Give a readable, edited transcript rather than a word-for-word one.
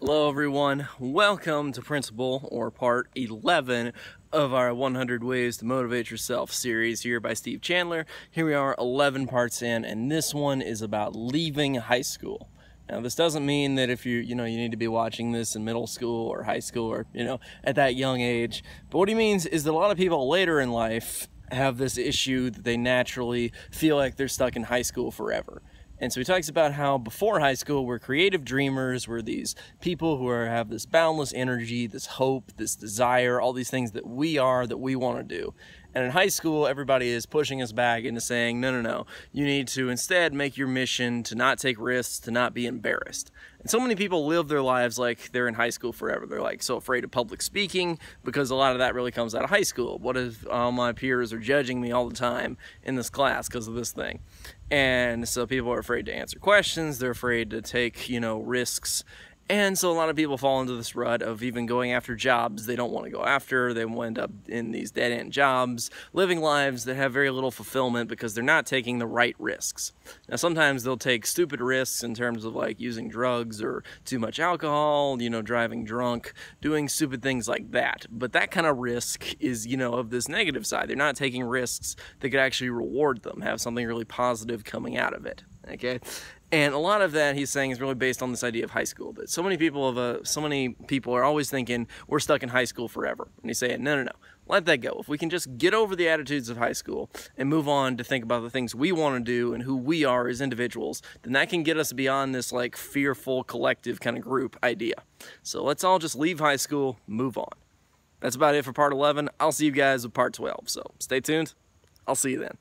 Hello everyone, welcome to Principle, or part 11 of our 100 Ways to Motivate Yourself series here by Steve Chandler. Here we are 11 parts in, and this one is about leaving high school. Now this doesn't mean that if you need to be watching this in middle school or high school or at that young age, but what he means is that a lot of people later in life have this issue that they naturally feel like they're stuck in high school forever. And so he talks about how before high school, we're creative dreamers, we're these people who have this boundless energy, this hope, this desire, all these things that we want to do. And in high school, everybody is pushing us back into saying, no, you need to instead make your mission to not take risks, to not be embarrassed. And so many people live their lives like they're in high school forever. They're like so afraid of public speaking because a lot of that really comes out of high school. What if all my peers are judging me all the time in this class because of this thing? And so people are afraid to answer questions. They're afraid to take, risks. And so a lot of people fall into this rut of even going after jobs they don't want to go after. They will end up in these dead-end jobs, living lives that have very little fulfillment because they're not taking the right risks. Now sometimes they'll take stupid risks in terms of like using drugs or too much alcohol, driving drunk, doing stupid things like that. But that kind of risk is, of this negative side. They're not taking risks that could actually reward them, have something really positive coming out of it. Okay? And a lot of that, he's saying, is really based on this idea of high school. That so many people are always thinking we're stuck in high school forever. And he's saying, no, let that go. If we can just get over the attitudes of high school and move on to think about the things we want to do and who we are as individuals, then that can get us beyond this like fearful collective kind of group idea. So let's all just leave high school, move on. That's about it for part 11. I'll see you guys with part 12. So stay tuned. I'll see you then.